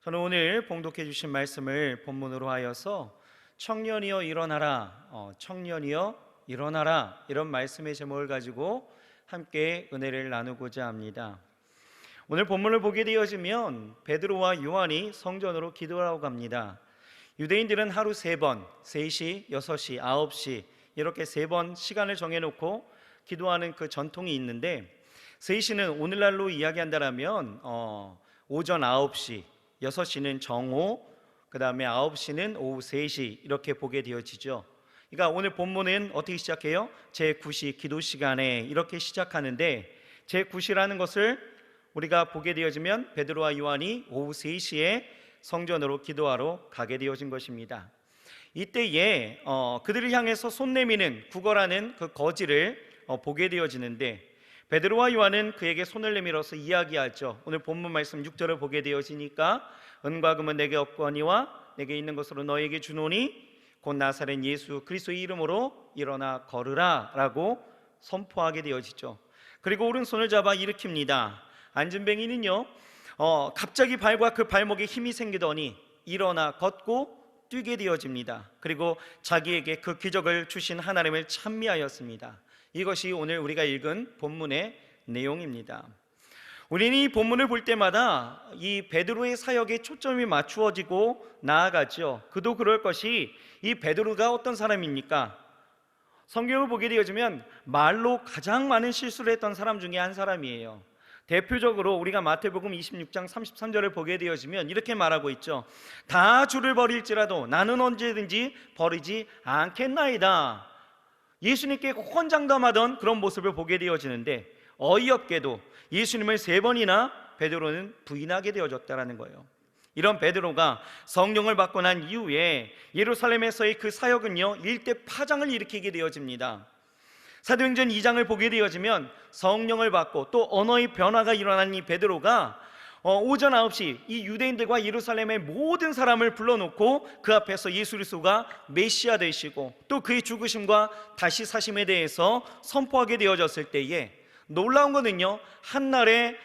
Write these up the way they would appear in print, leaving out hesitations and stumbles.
저는 오늘 봉독해 주신 말씀을 본문으로 하여서 청년이여 일어나라, 청년이여 일어나라, 이런 말씀의 제목을 가지고 함께 은혜를 나누고자 합니다. 오늘 본문을 보게 되어지면 베드로와 요한이 성전으로 기도하러 갑니다. 유대인들은 하루 3번, 3시, 6시, 9시 이렇게 3번 시간을 정해놓고 기도하는 그 전통이 있는데, 3시는 오늘날로 이야기한다면 오전 9시, 6시는 정오, 그 다음에 9시는 오후 3시 이렇게 보게 되어지죠. 그러니까 오늘 본문은 어떻게 시작해요? 제9시 기도 시간에 이렇게 시작하는데, 제9시라는 것을 우리가 보게 되어지면 베드로와 요한이 오후 3시에 성전으로 기도하러 가게 되어진 것입니다. 이때에 그들을 향해서 손 내미는 구걸하는 그 거지를 보게 되어지는데, 베드로와 요한은 그에게 손을 내밀어서 이야기하죠. 오늘 본문 말씀 6절을 보게 되어지니까 은과 금은 내게 없거니와 내게 있는 것으로 너에게 주노니 곧 나사렛 예수 그리스도의 이름으로 일어나 걸으라 라고 선포하게 되어지죠. 그리고 오른손을 잡아 일으킵니다. 안진뱅이는요 갑자기 발과 그 발목에 힘이 생기더니 일어나 걷고 뛰게 되어집니다. 그리고 자기에게 그 기적을 주신 하나님을 찬미하였습니다. 이것이 오늘 우리가 읽은 본문의 내용입니다. 우리는 이 본문을 볼 때마다 이 베드로의 사역에 초점이 맞추어지고 나아가죠. 그도 그럴 것이, 이 베드로가 어떤 사람입니까? 성경을 보게 되어지면 말로 가장 많은 실수를 했던 사람 중에 한 사람이에요. 대표적으로 우리가 마태복음 26장 33절을 보게 되어지면 이렇게 말하고 있죠. 다 주를 버릴지라도 나는 언제든지 버리지 않겠나이다. 예수님께 헌장담하던 그런 모습을 보게 되어지는데, 어이없게도 예수님을 3번이나 베드로는 부인하게 되어졌다는 거예요. 이런 베드로가 성령을 받고 난 이후에 예루살렘에서의 그 사역은요 일대 파장을 일으키게 되어집니다. 사도행전 2장을 보게 되어지면 성령을 받고 또 언어의 변화가 일어난 이 베드로가 오전 9시 이 유대인들과 예루살렘의 모든 사람을 불러놓고 그 앞에서 예수 그리스도가 메시아 되시고 또 그의 죽으심과 다시 사심에 대해서 선포하게 되어졌을 때에, 놀라운 것은요 한날에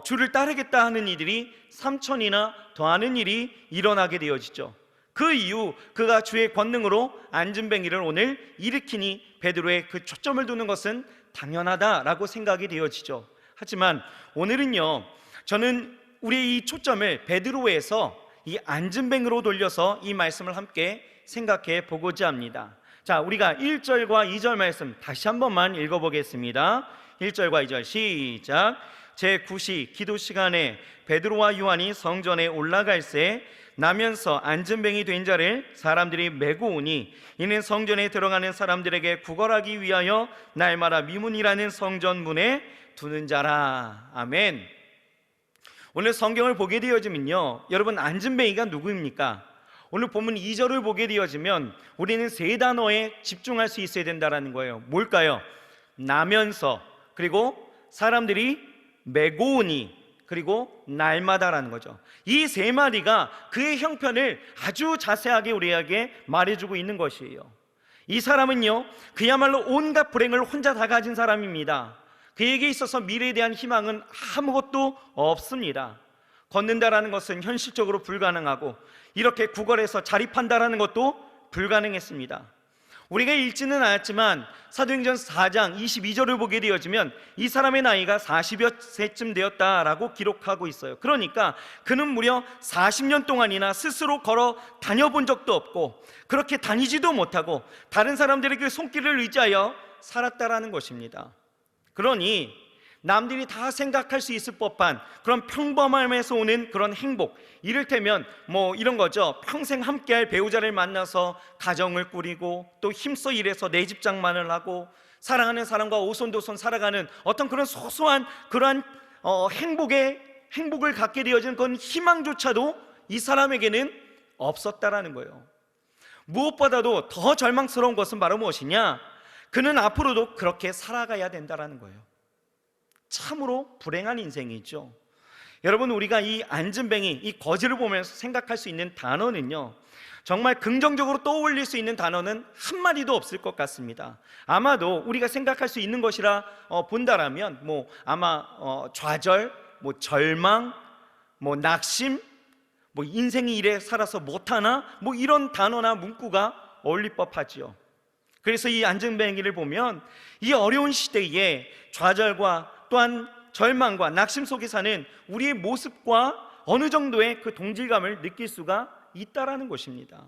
주를 따르겠다 하는 이들이 3천이나 더하는 일이 일어나게 되어지죠. 그 이후 그가 주의 권능으로 안진뱅이를 오늘 일으키니 베드로의 그 초점을 두는 것은 당연하다라고 생각이 되어지죠. 하지만 오늘은요 저는 우리의 이 초점을 베드로에서 이 안진뱅이로 돌려서 이 말씀을 함께 생각해 보고자 합니다. 자, 우리가 1절과 2절 말씀 다시 한 번만 읽어보겠습니다. 1절과 2절 시작. 제9시 기도 시간에 베드로와 요한이 성전에 올라갈새 나면서 안진뱅이 된 자를 사람들이 메고 오니 이는 성전에 들어가는 사람들에게 구걸하기 위하여 날마다 미문이라는 성전문에 두는 자라. 아멘. 오늘 성경을 보게 되어지면요 여러분, 안진뱅이가 누구입니까? 오늘 본문 2절을 보게 되어지면 우리는 3단어에 집중할 수 있어야 된다는 거예요. 뭘까요? 나면서, 그리고 사람들이 메고 오니, 그리고 날마다라는 거죠. 이 3마디가 그의 형편을 아주 자세하게 우리에게 말해주고 있는 것이에요. 이 사람은요 그야말로 온갖 불행을 혼자 다 가진 사람입니다. 그에게 있어서 미래에 대한 희망은 아무것도 없습니다. 걷는다라는 것은 현실적으로 불가능하고, 이렇게 구걸해서 자립한다라는 것도 불가능했습니다. 우리가 읽지는 않았지만 사도행전 4장 22절을 보게 되어지면 이 사람의 나이가 40여 세쯤 되었다라고 기록하고 있어요. 그러니까 그는 무려 40년 동안이나 스스로 걸어 다녀본 적도 없고 그렇게 다니지도 못하고 다른 사람들의 그 손길을 의지하여 살았다라는 것입니다. 그러니 남들이 다 생각할 수 있을 법한 그런 평범함에서 오는 그런 행복, 이를테면 이런 거죠. 평생 함께할 배우자를 만나서 가정을 꾸리고 또 힘써 일해서 내 집장만을 하고 사랑하는 사람과 오손도손 살아가는 어떤 그런 소소한 그러한 행복을 갖게 되어진 그런 희망조차도 이 사람에게는 없었다라는 거예요. 무엇보다도 더 절망스러운 것은 바로 무엇이냐? 그는 앞으로도 그렇게 살아가야 된다라는 거예요. 참으로 불행한 인생이죠. 여러분, 우리가 이 안진뱅이, 이 거지를 보면서 생각할 수 있는 단어는요 정말 긍정적으로 떠올릴 수 있는 단어는 한마디도 없을 것 같습니다. 아마도 우리가 생각할 수 있는 것이라 본다라면 아마 좌절, 절망, 낙심, 뭐 인생이 이래 살아서 못하나? 뭐 이런 단어나 문구가 어울릴 법하지요. 그래서 이 안전뱅이를 보면 이 어려운 시대에 좌절과 또한 절망과 낙심 속에 사는 우리의 모습과 어느 정도의 그 동질감을 느낄 수가 있다라는 것입니다.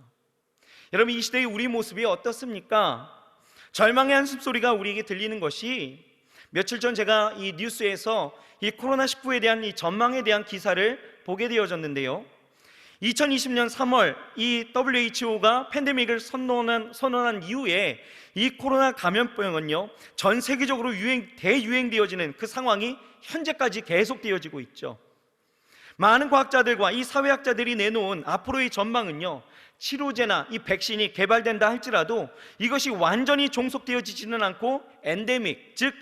여러분, 이 시대의 우리 모습이 어떻습니까? 절망의 한숨소리가 우리에게 들리는 것이, 며칠 전 제가 이 뉴스에서 이 코로나19에 대한 이 전망에 대한 기사를 보게 되어졌는데요, 2020년 3월 이 WHO가 팬데믹을 선언한 이후에 이 코로나 감염병은요, 전 세계적으로 대유행되어지는 그 상황이 현재까지 계속되어지고 있죠. 많은 과학자들과 이 사회학자들이 내놓은 앞으로의 전망은요, 치료제나 이 백신이 개발된다 할지라도 이것이 완전히 종속되어지지는 않고 엔데믹, 즉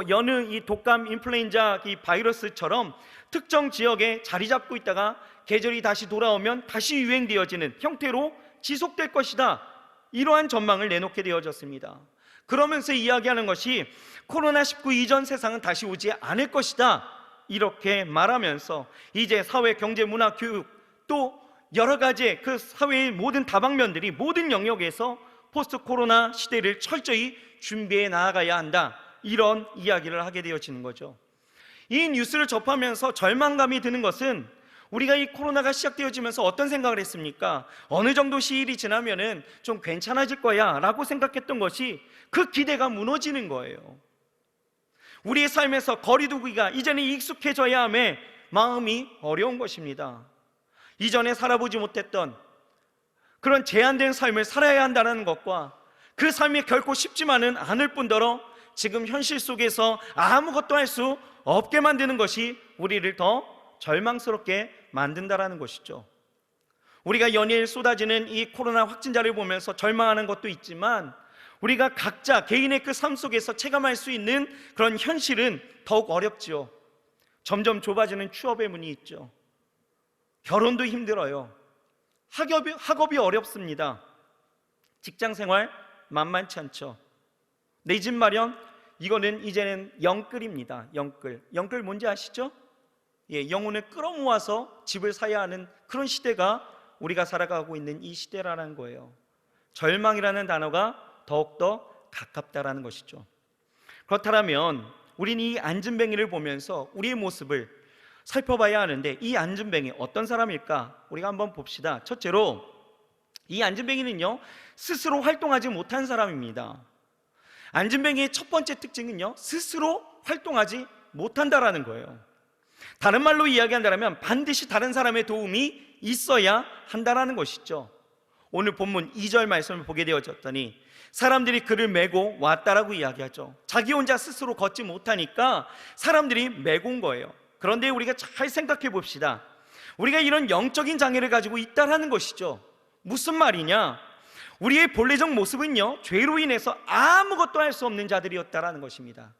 여느 이 독감 인플루엔자 이 바이러스처럼 특정 지역에 자리 잡고 있다가 계절이 다시 돌아오면 다시 유행되어지는 형태로 지속될 것이다, 이러한 전망을 내놓게 되어졌습니다. 그러면서 이야기하는 것이 코로나19 이전 세상은 다시 오지 않을 것이다, 이렇게 말하면서 이제 사회, 경제, 문화, 교육, 또 여러 가지 그 사회의 모든 다방면들이 모든 영역에서 포스트 코로나 시대를 철저히 준비해 나아가야 한다, 이런 이야기를 하게 되어지는 거죠. 이 뉴스를 접하면서 절망감이 드는 것은, 우리가 이 코로나가 시작되어지면서 어떤 생각을 했습니까? 어느 정도 시일이 지나면은 좀 괜찮아질 거야 라고 생각했던 것이, 그 기대가 무너지는 거예요. 우리의 삶에서 거리두기가 이제는 익숙해져야 함에 마음이 어려운 것입니다. 이전에 살아보지 못했던 그런 제한된 삶을 살아야 한다는 것과, 그 삶이 결코 쉽지만은 않을 뿐더러 지금 현실 속에서 아무것도 할 수 없게 만드는 것이 우리를 더 절망스럽게 만든다라는 것이죠. 우리가 연일 쏟아지는 이 코로나 확진자를 보면서 절망하는 것도 있지만, 우리가 각자 개인의 그 삶 속에서 체감할 수 있는 그런 현실은 더욱 어렵지요. 점점 좁아지는 취업의 문이 있죠. 결혼도 힘들어요. 학업이 어렵습니다. 직장생활 만만치 않죠. 내 집 마련, 이거는 이제는 영끌입니다. 영끌 뭔지 아시죠? 영혼을 끌어모아서 집을 사야 하는 그런 시대가 우리가 살아가고 있는 이 시대라는 거예요. 절망이라는 단어가 더욱더 가깝다라는 것이죠. 그렇다면 우리는 이 안진뱅이를 보면서 우리의 모습을 살펴봐야 하는데, 이 안진뱅이 어떤 사람일까? 우리가 한번 봅시다. 첫째로, 이 안진뱅이는요, 스스로 활동하지 못한 사람입니다. 안진뱅이의 첫 번째 특징은요, 스스로 활동하지 못한다라는 거예요. 다른 말로 이야기한다면 반드시 다른 사람의 도움이 있어야 한다라는 것이죠. 오늘 본문 2절 말씀을 보게 되어졌더니 사람들이 그를 메고 왔다라고 이야기하죠. 자기 혼자 스스로 걷지 못하니까 사람들이 메고 온 거예요. 그런데 우리가 잘 생각해 봅시다. 우리가 이런 영적인 장애를 가지고 있다라는 것이죠. 무슨 말이냐? 우리의 본래적 모습은요, 죄로 인해서 아무것도 할 수 없는 자들이었다라는 것입니다.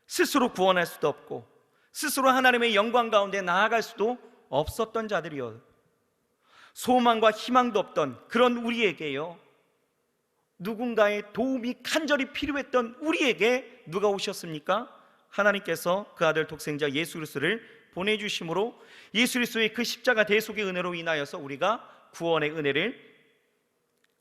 스스로 구원할 수도 없고 스스로 하나님의 영광 가운데 나아갈 수도 없었던 자들이요, 소망과 희망도 없던 그런 우리에게요, 누군가의 도움이 간절히 필요했던 우리에게 누가 오셨습니까? 하나님께서 그 아들 독생자 예수 그리스도를 보내주심으로 예수 그리스도의 그 십자가 대속의 은혜로 인하여서 우리가 구원의 은혜를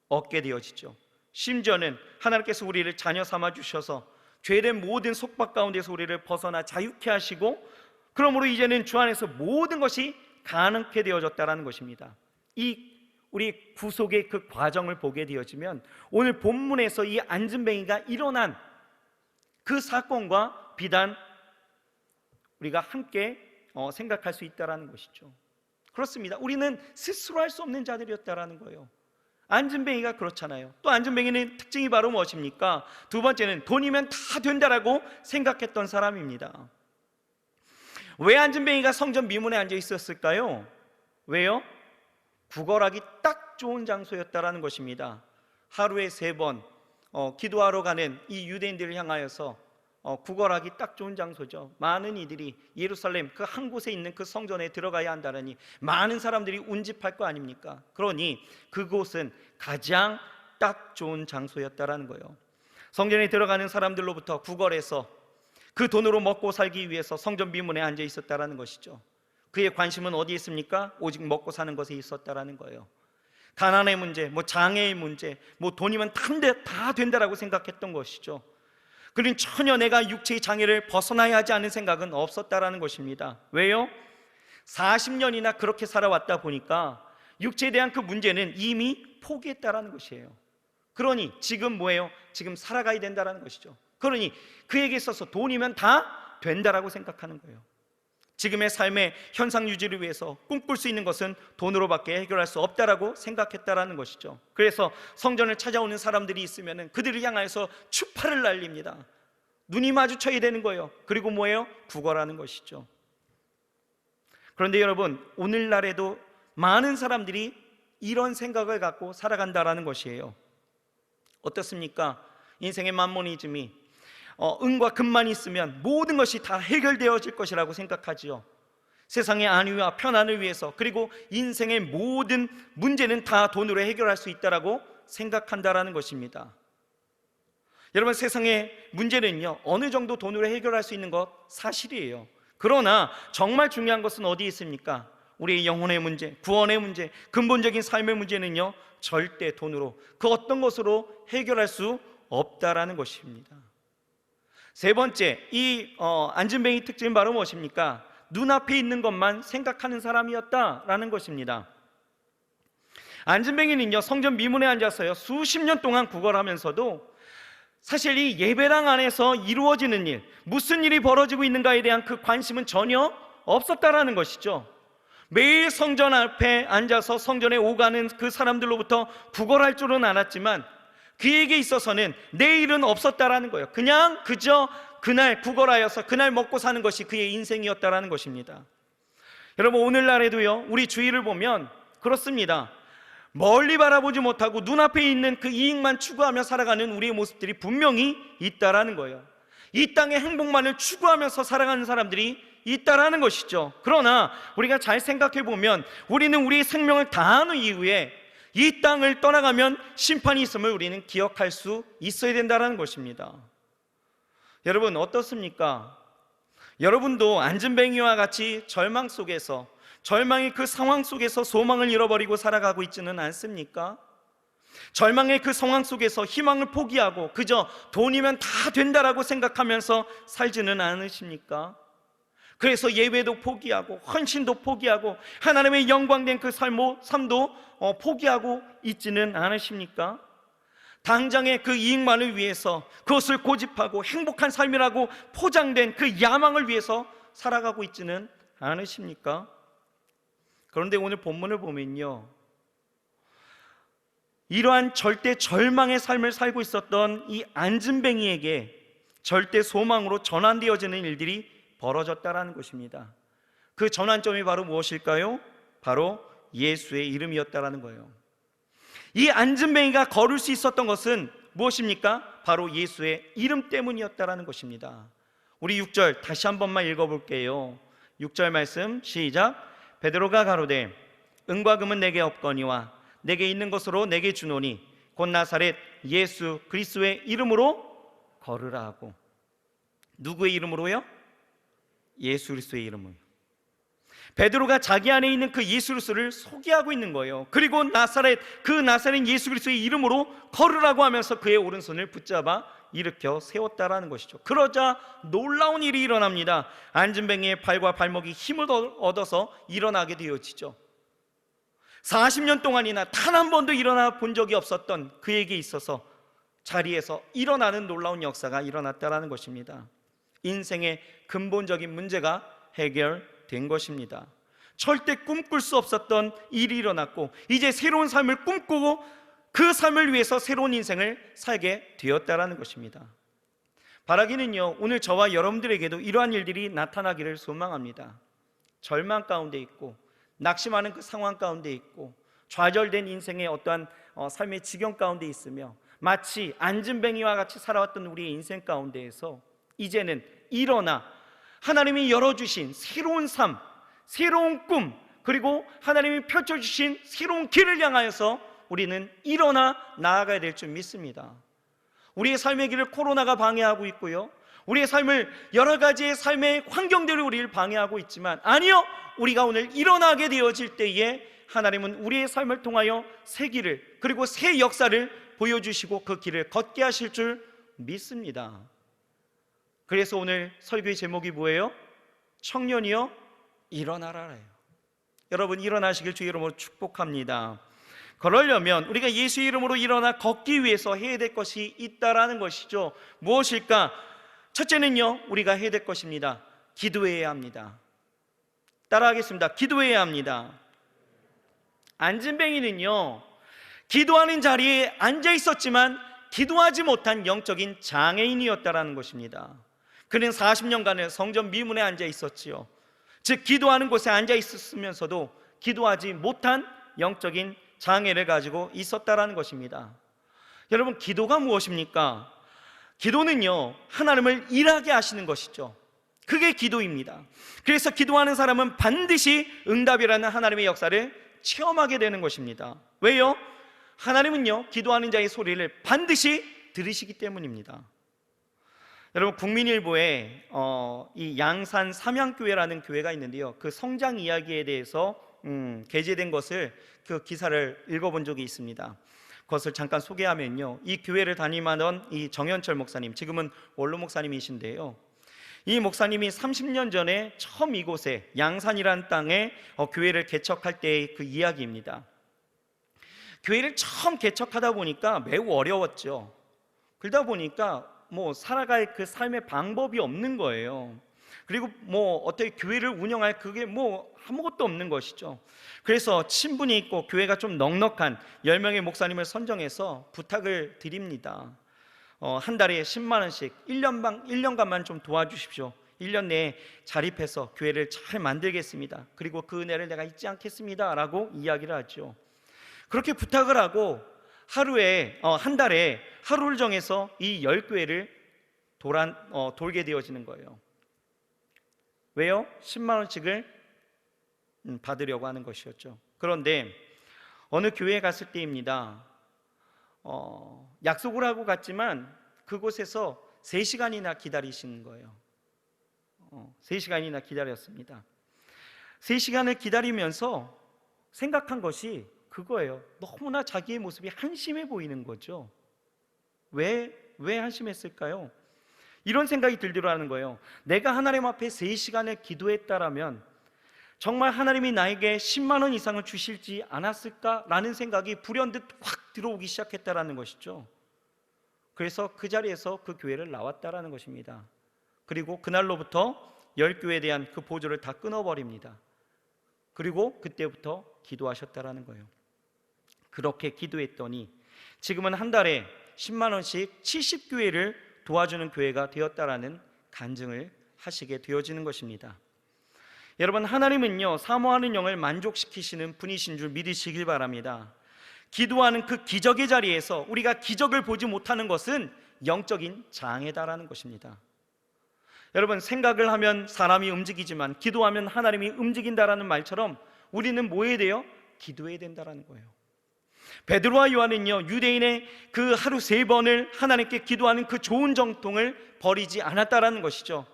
얻게 되어지죠. 심지어는 하나님께서 우리를 자녀 삼아 주셔서 죄된 모든 속박 가운데서 우리를 벗어나 자유케 하시고, 그러므로 이제는 주 안에서 모든 것이 가능케 되어졌다는 것입니다. 이 우리 구속의 그 과정을 보게 되어지면 오늘 본문에서 이 안진뱅이가 일어난 그 사건과 비단 우리가 함께 생각할 수 있다는 것이죠. 그렇습니다. 우리는 스스로 할 수 없는 자들이었다는 거예요. 안진뱅이가 그렇잖아요. 또 안진뱅이는 특징이 바로 무엇입니까? 두 번째는 돈이면 다 된다라고 생각했던 사람입니다. 왜 안진뱅이가 성전 미문에 앉아 있었을까요? 왜요? 구걸하기 딱 좋은 장소였다라는 것입니다. 하루에 3번 기도하러 가는 이 유대인들을 향하여서 구걸하기 딱 좋은 장소죠. 많은 이들이 예루살렘 그 한 곳에 있는 그 성전에 들어가야 한다니 많은 사람들이 운집할 거 아닙니까? 그러니 그곳은 가장 딱 좋은 장소였다라는 거예요. 성전에 들어가는 사람들로부터 구걸해서 그 돈으로 먹고 살기 위해서 성전 비문에 앉아 있었다라는 것이죠. 그의 관심은 어디에 있습니까? 오직 먹고 사는 것에 있었다라는 거예요. 가난의 문제, 장애의 문제, 돈이면 다 된다라고 생각했던 것이죠. 그는 전혀 내가 육체의 장애를 벗어나야 하지 않은 생각은 없었다라는 것입니다. 왜요? 40년이나 그렇게 살아왔다 보니까 육체에 대한 그 문제는 이미 포기했다라는 것이에요. 그러니 지금 뭐예요? 지금 살아가야 된다라는 것이죠. 그러니 그에게 있어서 돈이면 다 된다라고 생각하는 거예요. 지금의 삶의 현상 유지를 위해서 꿈꿀 수 있는 것은 돈으로밖에 해결할 수 없다라고 생각했다라는 것이죠. 그래서 성전을 찾아오는 사람들이 있으면 그들을 향해서 추파를 날립니다. 눈이 마주쳐야 되는 거예요. 그리고 뭐예요? 구걸하는 것이죠. 그런데 여러분, 오늘날에도 많은 사람들이 이런 생각을 갖고 살아간다라는 것이에요. 어떻습니까? 인생의 만모니즘이 은과 금만 있으면 모든 것이 다 해결되어질 것이라고 생각하지요. 세상의 안위와 편안을 위해서, 그리고 인생의 모든 문제는 다 돈으로 해결할 수 있다라고 생각한다라는 것입니다. 여러분, 세상의 문제는요, 어느 정도 돈으로 해결할 수 있는 것 사실이에요. 그러나 정말 중요한 것은 어디에 있습니까? 우리의 영혼의 문제, 구원의 문제, 근본적인 삶의 문제는요, 절대 돈으로, 그 어떤 것으로 해결할 수 없다라는 것입니다. 세 번째, 이 안진뱅이 특징은 바로 무엇입니까? 눈앞에 있는 것만 생각하는 사람이었다라는 것입니다. 안진뱅이는요, 성전 미문에 앉아서요, 수십 년 동안 구걸하면서도 사실 이 예배당 안에서 이루어지는 일, 무슨 일이 벌어지고 있는가에 대한 그 관심은 전혀 없었다라는 것이죠. 매일 성전 앞에 앉아서 성전에 오가는 그 사람들로부터 구걸할 줄은 알았지만 그에게 있어서는 내일은 없었다라는 거예요. 그저 그날 구걸하여서 그날 먹고 사는 것이 그의 인생이었다라는 것입니다. 여러분, 오늘날에도요, 우리 주위를 보면 그렇습니다. 멀리 바라보지 못하고 눈앞에 있는 그 이익만 추구하며 살아가는 우리의 모습들이 분명히 있다라는 거예요. 이 땅의 행복만을 추구하면서 살아가는 사람들이 있다라는 것이죠. 그러나 우리가 잘 생각해 보면 우리는 우리의 생명을 다한 이후에 이 땅을 떠나가면 심판이 있음을 우리는 기억할 수 있어야 된다는 것입니다. 여러분, 어떻습니까? 여러분도 안진뱅이와 같이 절망 속에서, 절망의 그 상황 속에서 소망을 잃어버리고 살아가고 있지는 않습니까? 절망의 그 상황 속에서 희망을 포기하고 그저 돈이면 다 된다라고 생각하면서 살지는 않으십니까? 그래서 예배도 포기하고 헌신도 포기하고 하나님의 영광된 그 삶도 포기하고 있지는 않으십니까? 당장의 그 이익만을 위해서 그것을 고집하고 행복한 삶이라고 포장된 그 야망을 위해서 살아가고 있지는 않으십니까? 그런데 오늘 본문을 보면요, 이러한 절대 절망의 삶을 살고 있었던 이 안진뱅이에게 절대 소망으로 전환되어지는 일들이 벌어졌다라는 것입니다. 그 전환점이 바로 무엇일까요? 바로 예수의 이름이었다라는 거예요. 이 안진뱅이가 걸을 수 있었던 것은 무엇입니까? 바로 예수의 이름 때문이었다라는 것입니다. 우리 6절 다시 한 번만 읽어볼게요. 6절 말씀 시작. 베드로가 가로되 은과 금은 내게 없거니와 내게 있는 것으로 내게 주노니 곧 나사렛 예수 그리스도의 이름으로 걸으라 하고. 누구의 이름으로요? 예수 그리스도의 이름으로. 베드로가 자기 안에 있는 그 예수 그리스도를 소개하고 있는 거예요. 그리고 그 나사렛 예수 그리스도의 이름으로 걸으라고 하면서 그의 오른손을 붙잡아 일으켜 세웠다라는 것이죠. 그러자 놀라운 일이 일어납니다. 안진뱅이의 발과 발목이 힘을 얻어서 일어나게 되어지죠. 40년 동안이나 단 한 번도 일어나 본 적이 없었던 그에게 있어서 자리에서 일어나는 놀라운 역사가 일어났다라는 것입니다. 인생의 근본적인 문제가 해결된 것입니다. 절대 꿈꿀 수 없었던 일이 일어났고 이제 새로운 삶을 꿈꾸고 그 삶을 위해서 새로운 인생을 살게 되었다라는 것입니다. 바라기는요, 오늘 저와 여러분들에게도 이러한 일들이 나타나기를 소망합니다. 절망 가운데 있고 낙심하는 그 상황 가운데 있고 좌절된 인생의 어떠한 삶의 지경 가운데 있으며 마치 안진뱅이와 같이 살아왔던 우리의 인생 가운데에서 이제는 일어나 하나님이 열어주신 새로운 삶, 새로운 꿈, 그리고 하나님이 펼쳐주신 새로운 길을 향하여서 우리는 일어나 나아가야 될 줄 믿습니다. 우리의 삶의 길을 코로나가 방해하고 있고요, 우리의 삶을 여러 가지의 삶의 환경들이 우리를 방해하고 있지만 아니요, 우리가 오늘 일어나게 되어질 때에 하나님은 우리의 삶을 통하여 새 길을, 그리고 새 역사를 보여주시고 그 길을 걷게 하실 줄 믿습니다. 그래서 오늘 설교의 제목이 뭐예요? 청년이여 일어나라예요. 여러분, 일어나시길 주의 이름으로 축복합니다. 그러려면 우리가 예수 이름으로 일어나 걷기 위해서 해야 될 것이 있다라는 것이죠. 무엇일까? 첫째는요, 우리가 해야 될 것입니다. 기도해야 합니다. 따라하겠습니다. 기도해야 합니다. 안진뱅이는요, 기도하는 자리에 앉아 있었지만 기도하지 못한 영적인 장애인이었다라는 것입니다. 그는 40년간을 성전 미문에 앉아 있었지요. 즉 기도하는 곳에 앉아 있었으면서도 기도하지 못한 영적인 장애를 가지고 있었다라는 것입니다. 여러분, 기도가 무엇입니까? 기도는요, 하나님을 일하게 하시는 것이죠. 그게 기도입니다. 그래서 기도하는 사람은 반드시 응답이라는 하나님의 역사를 체험하게 되는 것입니다. 왜요? 하나님은요, 기도하는 자의 소리를 반드시 들으시기 때문입니다. 여러분, 국민일보에 이 양산 삼양교회라는 교회가 있는데요, 그 성장 이야기에 대해서 게재된 것을, 그 기사를 읽어본 적이 있습니다. 그것을 잠깐 소개하면요, 이 교회를 담임하던 이 정현철 목사님, 지금은 원로 목사님이신데요, 이 목사님이 30년 전에 처음 이곳에 양산이라는 땅에 교회를 개척할 때의 그 이야기입니다. 교회를 처음 개척하다 보니까 매우 어려웠죠. 그러다 보니까 살아갈 그 삶의 방법이 없는 거예요. 그리고 어떻게 교회를 운영할 그게 아무것도 없는 것이죠. 그래서 친분이 있고 교회가 좀 넉넉한 10명의 목사님을 선정해서 부탁을 드립니다. 한 달에 10만 원씩 1년간만 좀 도와주십시오. 1년 내에 자립해서 교회를 잘 만들겠습니다. 그리고 그 은혜를 내가 잊지 않겠습니다 라고 이야기를 하죠. 그렇게 부탁을 하고 한 달에 하루를 정해서 이 10교회를 돌게 되어지는 거예요. 왜요? 10만 원씩을 받으려고 하는 것이었죠. 그런데 어느 교회에 갔을 때입니다. 약속을 하고 갔지만 그곳에서 3시간이나 기다리시는 거예요. 3시간이나 기다렸습니다. 3시간을 기다리면서 생각한 것이 그거예요. 너무나 자기의 모습이 한심해 보이는 거죠. 왜 한심했을까요? 이런 생각이 들더라는 거예요. 내가 하나님 앞에 3시간을 기도했다라면 정말 하나님이 나에게 10만 원 이상을 주실지 않았을까라는 생각이 불현듯 확 들어오기 시작했다라는 것이죠. 그래서 그 자리에서 그 교회를 나왔다라는 것입니다. 그리고 그날로부터 10교회에 대한 그 보조를 다 끊어버립니다. 그리고 그때부터 기도하셨다라는 거예요. 그렇게 기도했더니 지금은 한 달에 10만 원씩 70교회를 도와주는 교회가 되었다라는 간증을 하시게 되어지는 것입니다. 여러분, 하나님은요, 사모하는 영을 만족시키시는 분이신 줄 믿으시길 바랍니다. 기도하는 그 기적의 자리에서 우리가 기적을 보지 못하는 것은 영적인 장애다라는 것입니다. 여러분, 생각을 하면 사람이 움직이지만 기도하면 하나님이 움직인다라는 말처럼 우리는 뭐 해야 돼요? 기도해야 된다라는 거예요. 베드로와 요한은요, 유대인의 그 하루 3번을 하나님께 기도하는 그 좋은 정통을 버리지 않았다라는 것이죠.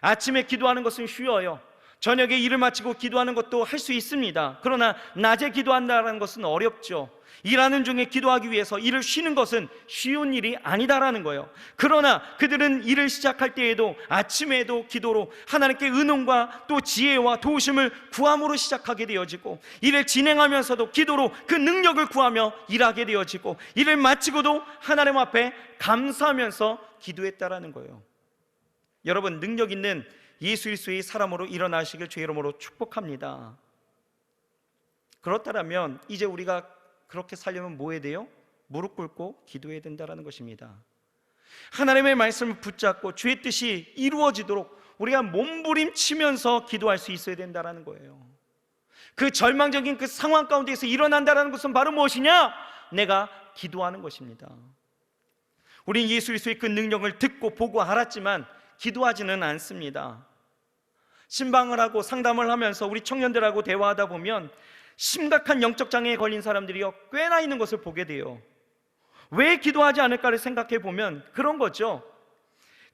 아침에 기도하는 것은 쉬워요. 저녁에 일을 마치고 기도하는 것도 할 수 있습니다. 그러나 낮에 기도한다는 것은 어렵죠. 일하는 중에 기도하기 위해서 일을 쉬는 것은 쉬운 일이 아니다라는 거예요. 그러나 그들은 일을 시작할 때에도 아침에도 기도로 하나님께 은총과 또 지혜와 도우심을 구함으로 시작하게 되어지고, 일을 진행하면서도 기도로 그 능력을 구하며 일하게 되어지고, 일을 마치고도 하나님 앞에 감사하면서 기도했다라는 거예요. 여러분, 능력 있는 예수 그리스도의 사람으로 일어나시길 주의 이름으로 축복합니다. 그렇다면 이제 우리가 그렇게 살려면 뭐 해야 돼요? 무릎 꿇고 기도해야 된다는 것입니다. 하나님의 말씀을 붙잡고 주의 뜻이 이루어지도록 우리가 몸부림치면서 기도할 수 있어야 된다는 거예요. 그 절망적인 그 상황 가운데에서 일어난다는 것은 바로 무엇이냐? 내가 기도하는 것입니다. 우리는 예수 그리스도의 그 능력을 듣고 보고 알았지만 기도하지는 않습니다. 신방을 하고 상담을 하면서 우리 청년들하고 대화하다 보면 심각한 영적 장애에 걸린 사람들이 꽤나 있는 것을 보게 돼요. 왜 기도하지 않을까를 생각해 보면 그런 거죠.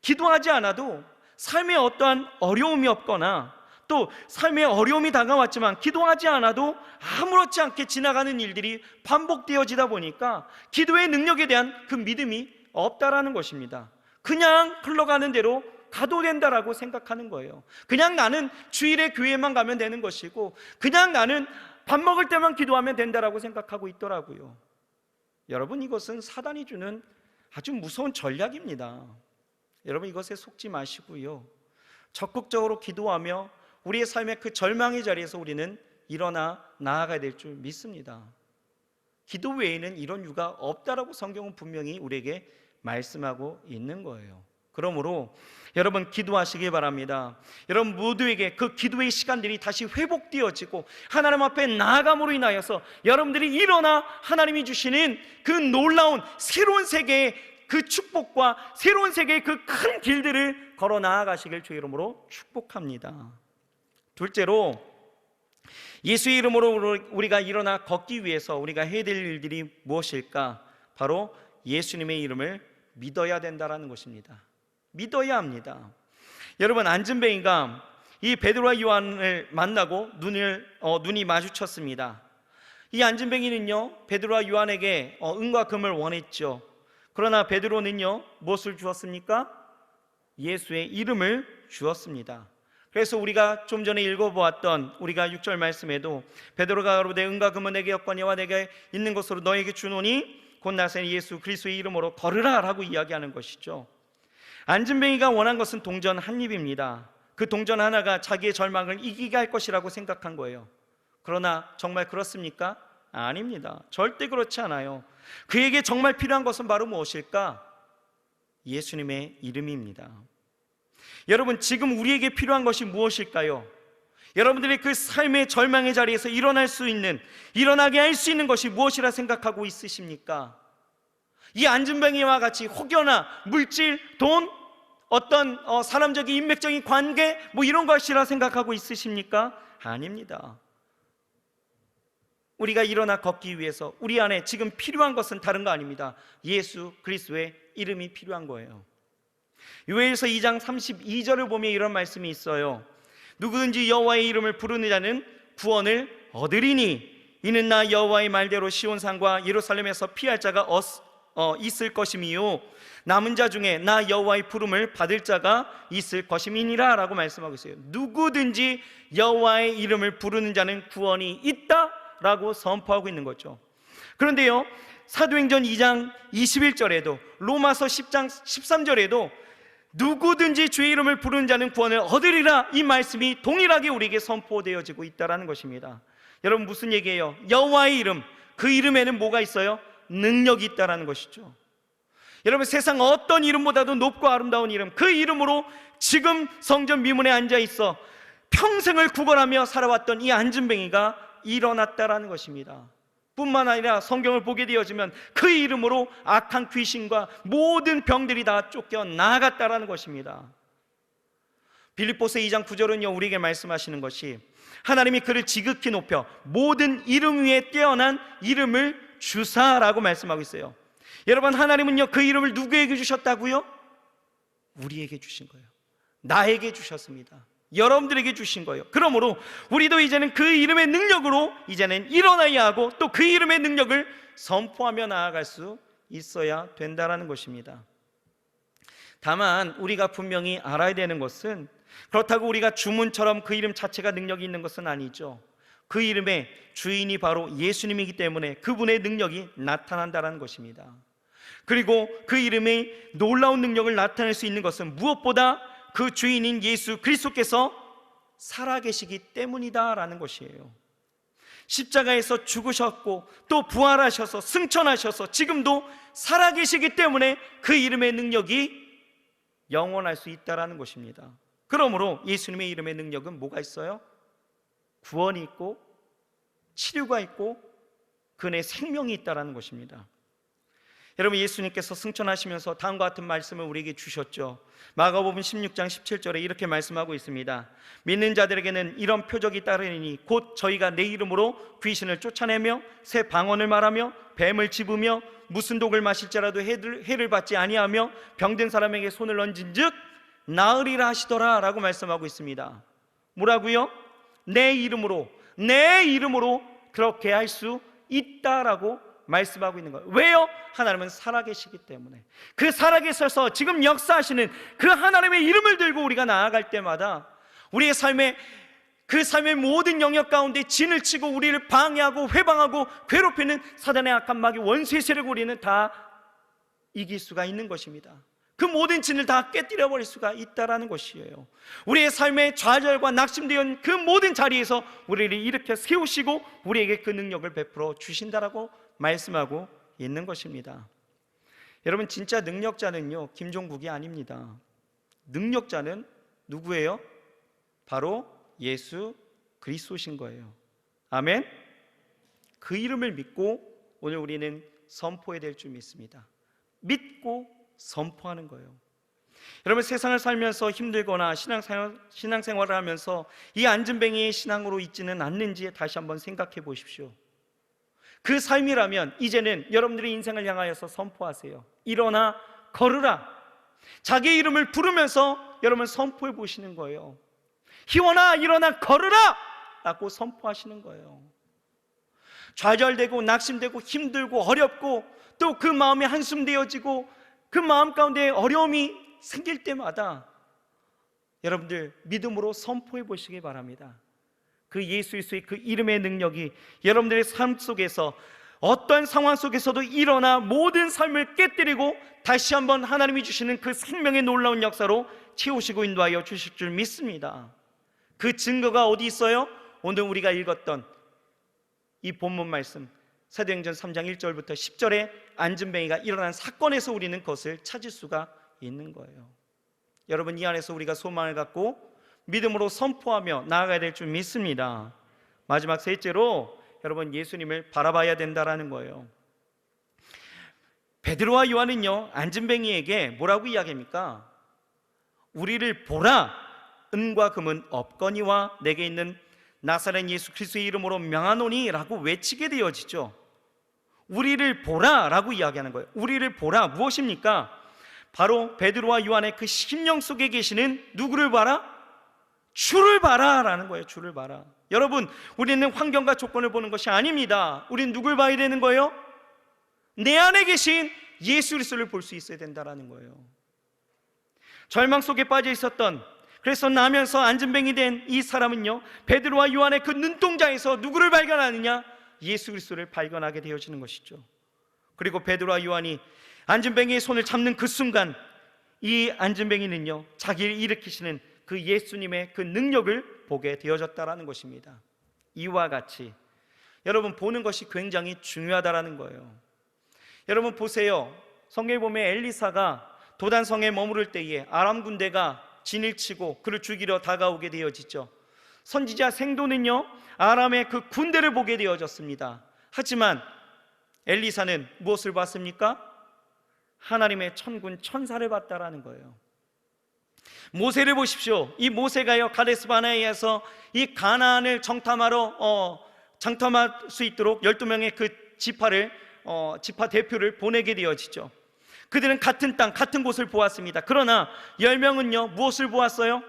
기도하지 않아도 삶에 어떠한 어려움이 없거나 또 삶에 어려움이 다가왔지만 기도하지 않아도 아무렇지 않게 지나가는 일들이 반복되어지다 보니까 기도의 능력에 대한 그 믿음이 없다라는 것입니다. 그냥 흘러가는 대로 가도 된다라고 생각하는 거예요. 그냥 나는 주일에 교회만 가면 되는 것이고 그냥 나는 밥 먹을 때만 기도하면 된다라고 생각하고 있더라고요. 여러분, 이것은 사단이 주는 아주 무서운 전략입니다. 여러분, 이것에 속지 마시고요, 적극적으로 기도하며 우리의 삶의 그 절망의 자리에서 우리는 일어나 나아가야 될 줄 믿습니다. 기도 외에는 이런 이유가 없다라고 성경은 분명히 우리에게 말씀하고 있는 거예요. 그러므로 여러분, 기도하시기 바랍니다. 여러분 모두에게 그 기도의 시간들이 다시 회복되어지고 하나님 앞에 나아감으로 인하여서 여러분들이 일어나 하나님이 주시는 그 놀라운 새로운 세계의 그 축복과 새로운 세계의 그 큰 길들을 걸어 나아가시길 주의 이름으로 축복합니다. 둘째로, 예수의 이름으로 우리가 일어나 걷기 위해서 우리가 해야 될 일들이 무엇일까? 바로 예수님의 이름을 믿어야 된다라는 것입니다. 믿어야 합니다. 여러분, 안진뱅이가 이 베드로와 요한을 만나고 눈이 마주쳤습니다. 이 안진뱅이는요, 베드로와 요한에게 은과 금을 원했죠. 그러나 베드로는요, 무엇을 주었습니까? 예수의 이름을 주었습니다. 그래서 우리가 좀 전에 읽어보았던 우리가 6절 말씀에도 베드로가 가로되 은과 금은 내게 없거니와 내게 있는 것으로 너에게 주노니 곧 나사렛 예수 그리스도의 이름으로 걸으라 라고 이야기하는 것이죠. 안진뱅이가 원한 것은 동전 한 입입니다. 그 동전 하나가 자기의 절망을 이기게 할 것이라고 생각한 거예요. 그러나 정말 그렇습니까? 아닙니다. 절대 그렇지 않아요. 그에게 정말 필요한 것은 바로 무엇일까? 예수님의 이름입니다. 여러분, 지금 우리에게 필요한 것이 무엇일까요? 여러분들의 그 삶의 절망의 자리에서 일어나게 할 수 있는 것이 무엇이라 생각하고 있으십니까? 이 안진뱅이와 같이 혹여나 물질, 돈, 어떤 사람적인 인맥적인 관계 이런 것이라 생각하고 있으십니까? 아닙니다. 우리가 일어나 걷기 위해서 우리 안에 지금 필요한 것은 다른 거 아닙니다. 예수 그리스도의 이름이 필요한 거예요. 요엘서 2장 32절을 보면 이런 말씀이 있어요. 누구든지 여호와의 이름을 부르는 자는 구원을 얻으리니 이는 나 여호와의 말대로 시온산과 예루살렘에서 피할 자가 있을 것임이요 남은 자 중에 나 여호와의 부름을 받을 자가 있을 것임이니라 라고 말씀하고 있어요. 누구든지 여호와의 이름을 부르는 자는 구원이 있다 라고 선포하고 있는 거죠. 그런데요, 사도행전 2장 21절에도 로마서 10장 13절에도 누구든지 주의 이름을 부르는 자는 구원을 얻으리라, 이 말씀이 동일하게 우리에게 선포되어지고 있다는 것입니다. 여러분, 무슨 얘기예요? 여호와의 이름, 그 이름에는 뭐가 있어요? 능력이 있다는 것이죠. 여러분, 세상 어떤 이름보다도 높고 아름다운 이름, 그 이름으로 지금 성전 미문에 앉아 있어 평생을 구걸하며 살아왔던 이 안진뱅이가 일어났다라는 것입니다. 뿐만 아니라 성경을 보게 되어지면 그 이름으로 악한 귀신과 모든 병들이 다 쫓겨 나아갔다라는 것입니다. 빌립보서 2장 9절은요, 우리에게 말씀하시는 것이 하나님이 그를 지극히 높여 모든 이름 위에 뛰어난 이름을 주사라고 말씀하고 있어요. 여러분, 하나님은요, 그 이름을 누구에게 주셨다고요? 우리에게 주신 거예요. 나에게 주셨습니다. 여러분들에게 주신 거예요. 그러므로 우리도 이제는 그 이름의 능력으로 이제는 일어나야 하고 또 그 이름의 능력을 선포하며 나아갈 수 있어야 된다는 것입니다. 다만 우리가 분명히 알아야 되는 것은, 그렇다고 우리가 주문처럼 그 이름 자체가 능력이 있는 것은 아니죠. 그 이름의 주인이 바로 예수님이기 때문에 그분의 능력이 나타난다는 것입니다. 그리고 그 이름의 놀라운 능력을 나타낼 수 있는 것은 무엇보다 그 주인인 예수 그리스도께서 살아계시기 때문이다라는 것이에요. 십자가에서 죽으셨고 또 부활하셔서 승천하셔서 지금도 살아계시기 때문에 그 이름의 능력이 영원할 수 있다라는 것입니다. 그러므로 예수님의 이름의 능력은 뭐가 있어요? 구원이 있고 치료가 있고 그 안에 생명이 있다라는 것입니다. 여러분, 예수님께서 승천하시면서 다음과 같은 말씀을 우리에게 주셨죠. 마가복음 16장 17절에 이렇게 말씀하고 있습니다. 믿는 자들에게는 이런 표적이 따르니 곧 저희가 내 이름으로 귀신을 쫓아내며 새 방언을 말하며 뱀을 집으며 무슨 독을 마실지라도 해를 받지 아니하며 병든 사람에게 손을 얹은즉 나으리라 하시더라 라고 말씀하고 있습니다. 뭐라고요? 내 이름으로 그렇게 할 수 있다라고 말씀하고 있는 거예요. 왜요? 하나님은 살아계시기 때문에. 그 살아계셔서 지금 역사하시는 그 하나님의 이름을 들고 우리가 나아갈 때마다 우리의 그 삶의 모든 영역 가운데 진을 치고 우리를 방해하고 회방하고 괴롭히는 사단의 악한 마귀 원수의 세력을 우리는 다 이길 수가 있는 것입니다. 그 모든 진을 다 깨뜨려 버릴 수가 있다라는 것이에요. 우리의 삶의 좌절과 낙심되어 그 모든 자리에서 우리를 일으켜 세우시고 우리에게 그 능력을 베풀어 주신다라고 말씀하고 있는 것입니다. 여러분, 진짜 능력자는요, 김종국이 아닙니다. 능력자는 누구예요? 바로 예수 그리스도신 거예요. 아멘. 그 이름을 믿고 오늘 우리는 선포해야 될 줄 믿습니다. 믿고 선포하는 거예요. 여러분, 세상을 살면서 힘들거나 신앙생활을 하면서 이 안진뱅이의 신앙으로 있지는 않는지 다시 한번 생각해 보십시오. 그 삶이라면 이제는 여러분들의 인생을 향하여서 선포하세요. 일어나 걸으라. 자기의 이름을 부르면서 여러분 선포해 보시는 거예요. 희원아 일어나 걸으라 라고 선포하시는 거예요. 좌절되고 낙심되고 힘들고 어렵고 또 그 마음이 한숨되어지고 그 마음 가운데 어려움이 생길 때마다 여러분들 믿음으로 선포해 보시기 바랍니다. 그 예수 그리스도의 그 이름의 능력이 여러분들의 삶 속에서 어떤 상황 속에서도 일어나 모든 삶을 깨뜨리고 다시 한번 하나님이 주시는 그 생명의 놀라운 역사로 채우시고 인도하여 주실 줄 믿습니다. 그 증거가 어디 있어요? 오늘 우리가 읽었던 이 본문 말씀 사도행전 3장 1절부터 10절에 안진뱅이가 일어난 사건에서 우리는 그것을 찾을 수가 있는 거예요. 여러분, 이 안에서 우리가 소망을 갖고 믿음으로 선포하며 나아가야 될 줄 믿습니다. 마지막 셋째로 여러분, 예수님을 바라봐야 된다라는 거예요. 베드로와 요한은요, 안진뱅이에게 뭐라고 이야기합니까? 우리를 보라. 은과 금은 없거니와 내게 있는 나사렛 예수 그리스도의 이름으로 명하노니 라고 외치게 되어지죠. 우리를 보라 라고 이야기하는 거예요. 우리를 보라, 무엇입니까? 바로 베드로와 요한의 그 심령 속에 계시는 누구를 봐라? 주를 봐라 라는 거예요. 주를 봐라. 여러분, 우리는 환경과 조건을 보는 것이 아닙니다. 우리는 누굴 봐야 되는 거예요? 내 안에 계신 예수 그리스도를 볼 수 있어야 된다는 거예요. 절망 속에 빠져 있었던, 그래서 나면서 안진뱅이 된 이 사람은요, 베드로와 요한의 그 눈동자에서 누구를 발견하느냐? 예수 그리스도를 발견하게 되어지는 것이죠. 그리고 베드로와 요한이 안진뱅이의 손을 잡는 그 순간 이 안진뱅이는요, 자기를 일으키시는 그 예수님의 그 능력을 보게 되어졌다라는 것입니다. 이와 같이 여러분, 보는 것이 굉장히 중요하다라는 거예요. 여러분 보세요. 성경에 보면 엘리사가 도단성에 머무를 때에 아람 군대가 진을 치고 그를 죽이려 다가오게 되어지죠. 선지자 생도는요, 아람의 그 군대를 보게 되어졌습니다. 하지만 엘리사는 무엇을 봤습니까? 하나님의 천군 천사를 봤다라는 거예요. 모세를 보십시오. 이 모세가요, 가데스 바네아에서 이 가나안을 정탐할 수 있도록 12명의 그 지파 대표를 보내게 되어지죠. 그들은 같은 땅, 같은 곳을 보았습니다. 그러나 10명은요, 무엇을 보았어요?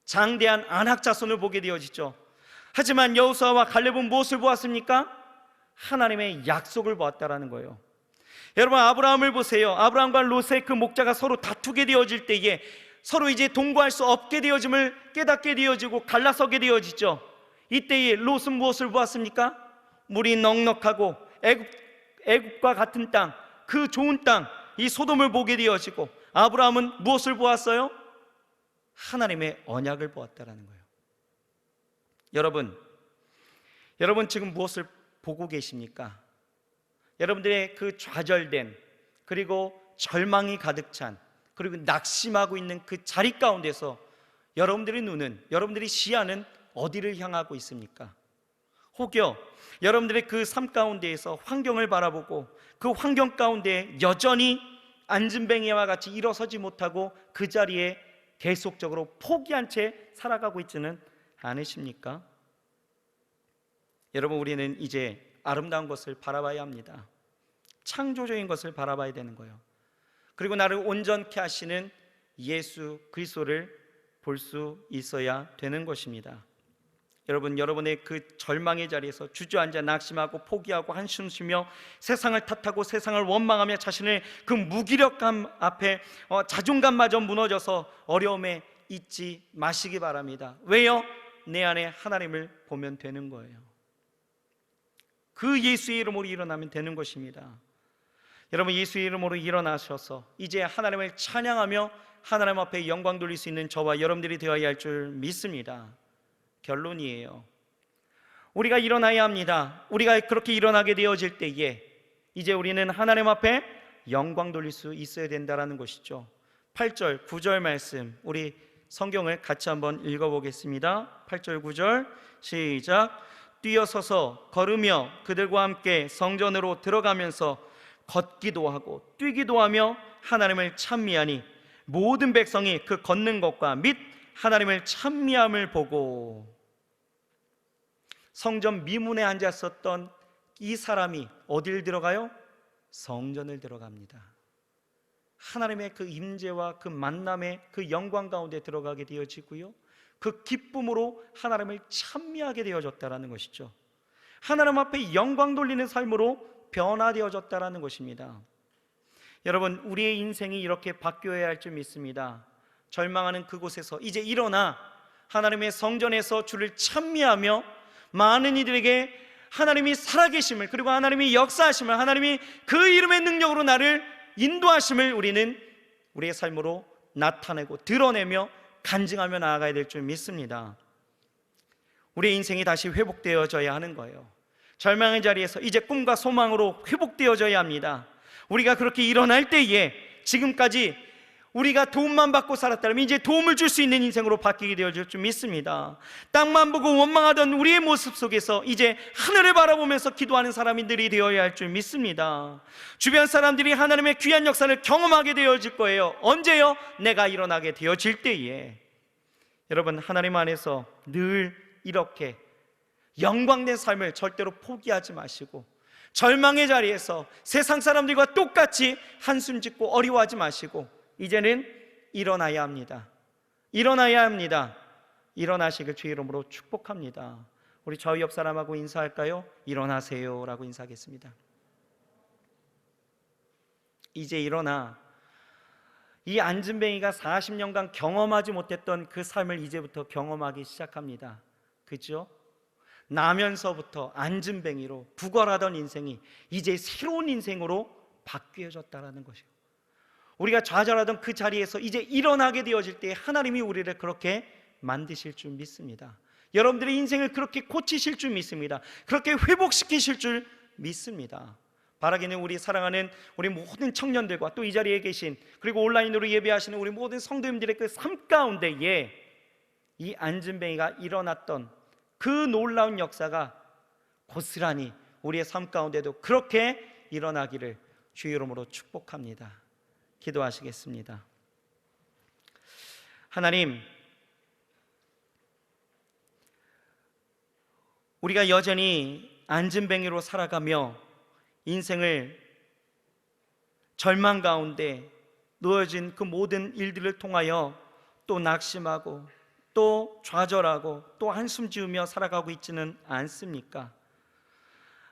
장대한 안악 자손을 보게 되어지죠. 하지만 여호수아와 갈렙은 무엇을 보았습니까? 하나님의 약속을 보았다라는 거예요. 여러분, 아브라함을 보세요. 아브라함과 롯의 그 목자가 서로 다투게 되어질 때에 서로 이제 동거할 수 없게 되어짐을 깨닫게 되어지고 갈라서게 되어지죠. 이때에 롯은 무엇을 보았습니까? 물이 넉넉하고 애굽과 같은 땅, 그 좋은 땅, 이 소돔을 보게 되어지고, 아브라함은 무엇을 보았어요? 하나님의 언약을 보았다라는 거예요. 여러분 지금 무엇을 보고 계십니까? 여러분들의 그 좌절된, 그리고 절망이 가득 찬, 그리고 낙심하고 있는 그 자리 가운데서 여러분들의 눈은, 여러분들의 시야는 어디를 향하고 있습니까? 혹여 여러분들의 그 삶 가운데에서 환경을 바라보고 그 환경 가운데 여전히 앉은뱅이와 같이 일어서지 못하고 그 자리에 계속적으로 포기한 채 살아가고 있지는 않으십니까? 여러분, 우리는 이제 아름다운 것을 바라봐야 합니다. 창조적인 것을 바라봐야 되는 거예요. 그리고 나를 온전케 하시는 예수 그리스도를 볼 수 있어야 되는 것입니다. 여러분, 여러분의 그 절망의 자리에서 주저앉아 낙심하고 포기하고 한숨 쉬며 세상을 탓하고 세상을 원망하며 자신의 그 무기력감 앞에 자존감마저 무너져서 어려움에 있지 마시기 바랍니다. 왜요? 내 안에 하나님을 보면 되는 거예요. 그 예수의 이름으로 일어나면 되는 것입니다. 여러분, 예수의 이름으로 일어나셔서 이제 하나님을 찬양하며 하나님 앞에 영광 돌릴 수 있는 저와 여러분들이 되어야 할 줄 믿습니다. 결론이에요. 우리가 일어나야 합니다. 우리가 그렇게 일어나게 되어질 때에 이제 우리는 하나님 앞에 영광 돌릴 수 있어야 된다는 것이죠. 8절 9절 말씀, 우리 성경을 같이 한번 읽어보겠습니다. 8절 9절 시작. 뛰어서서 걸으며 그들과 함께 성전으로 들어가면서 걷기도 하고 뛰기도 하며 하나님을 찬미하니 모든 백성이 그 걷는 것과 및 하나님을 찬미함을 보고. 성전 미문에 앉았었던 이 사람이 어딜 들어가요? 성전을 들어갑니다. 하나님의 그 임재와 그 만남의 그 영광 가운데 들어가게 되어지고요, 그 기쁨으로 하나님을 찬미하게 되어졌다는 것이죠. 하나님 앞에 영광 돌리는 삶으로 변화되어졌다는 것입니다. 여러분, 우리의 인생이 이렇게 바뀌어야 할 줄 믿습니다. 절망하는 그곳에서 이제 일어나 하나님의 성전에서 주를 찬미하며 많은 이들에게 하나님이 살아계심을, 그리고 하나님이 역사하심을, 하나님이 그 이름의 능력으로 나를 인도하심을 우리는 우리의 삶으로 나타내고 드러내며 간증하며 나아가야 될 줄 믿습니다. 우리의 인생이 다시 회복되어져야 하는 거예요. 절망의 자리에서 이제 꿈과 소망으로 회복되어져야 합니다. 우리가 그렇게 일어날 때에 지금까지 우리가 도움만 받고 살았다면 이제 도움을 줄 수 있는 인생으로 바뀌게 되어질 줄 믿습니다. 땅만 보고 원망하던 우리의 모습 속에서 이제 하늘을 바라보면서 기도하는 사람들이 되어야 할 줄 믿습니다. 주변 사람들이 하나님의 귀한 역사를 경험하게 되어질 거예요. 언제요? 내가 일어나게 되어질 때에. 여러분, 하나님 안에서 늘 이렇게 영광된 삶을 절대로 포기하지 마시고, 절망의 자리에서 세상 사람들과 똑같이 한숨 짓고 어려워하지 마시고 이제는 일어나야 합니다. 일어나야 합니다. 일어나시길 주의 이름으로 축복합니다. 우리 저희 옆 사람하고 인사할까요? 일어나세요 라고 인사하겠습니다. 이제 일어나. 이 앉은뱅이가 40년간 경험하지 못했던 그 삶을 이제부터 경험하기 시작합니다. 그죠? 나면서부터 앉은뱅이로 부걸하던 인생이 이제 새로운 인생으로 바뀌어졌다는 것이에요. 우리가 좌절하던 그 자리에서 이제 일어나게 되어질 때 하나님이 우리를 그렇게 만드실 줄 믿습니다. 여러분들의 인생을 그렇게 고치실 줄 믿습니다. 그렇게 회복시키실 줄 믿습니다. 바라기는 우리 사랑하는 우리 모든 청년들과 또 이 자리에 계신, 그리고 온라인으로 예배하시는 우리 모든 성도님들의 그 삶 가운데에 이 앉은뱅이가 일어났던 그 놀라운 역사가 고스란히 우리의 삶 가운데도 그렇게 일어나기를 주의 이름으로 축복합니다. 기도하시겠습니다. 하나님, 우리가 여전히 앉은뱅이로 살아가며 인생을 절망 가운데 놓여진 그 모든 일들을 통하여 또 낙심하고 또 좌절하고 또 한숨 지으며 살아가고 있지는 않습니까?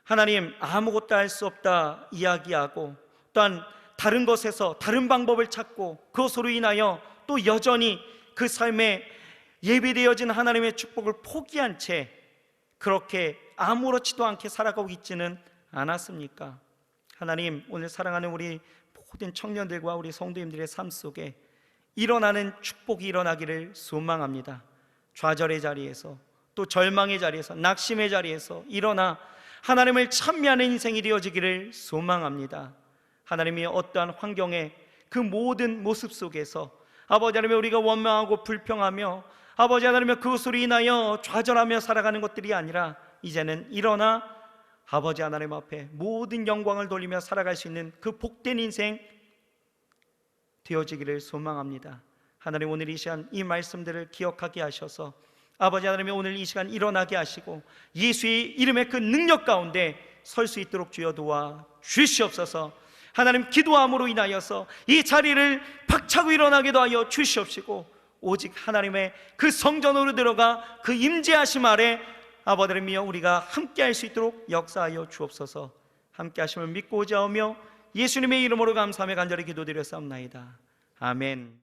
하나님, 아무것도 할 수 없다 이야기하고 또한 다른 것에서 다른 방법을 찾고 그것으로 인하여 또 여전히 그 삶에 예비되어진 하나님의 축복을 포기한 채 그렇게 아무렇지도 않게 살아가고 있지는 않았습니까? 하나님, 오늘 사랑하는 우리 모든 청년들과 우리 성도님들의 삶 속에 일어나는 축복이 일어나기를 소망합니다. 좌절의 자리에서 또 절망의 자리에서 낙심의 자리에서 일어나 하나님을 찬미하는 인생이 되어지기를 소망합니다. 하나님이 어떠한 환경에 그 모든 모습 속에서 아버지 하나님, 우리가 원망하고 불평하며 아버지 하나님 그것으로 인하여 좌절하며 살아가는 것들이 아니라 이제는 일어나 아버지 하나님 앞에 모든 영광을 돌리며 살아갈 수 있는 그 복된 인생 되어지기를 소망합니다. 하나님, 오늘 이 시간 이 말씀들을 기억하게 하셔서 아버지 하나님이 오늘 이 시간 일어나게 하시고 예수의 이름의 그 능력 가운데 설 수 있도록 주여 도와 주시옵소서. 하나님, 기도함으로 인하여서 이 자리를 박차고 일어나게도 하여 주시옵시고 오직 하나님의 그 성전으로 들어가 그 임재하심 아래 아버지 하나님이여 우리가 함께할 수 있도록 역사하여 주옵소서. 함께하심을 믿고 오자오며 예수님의 이름으로 감사하며 간절히 기도드렸사옵나이다. 아멘.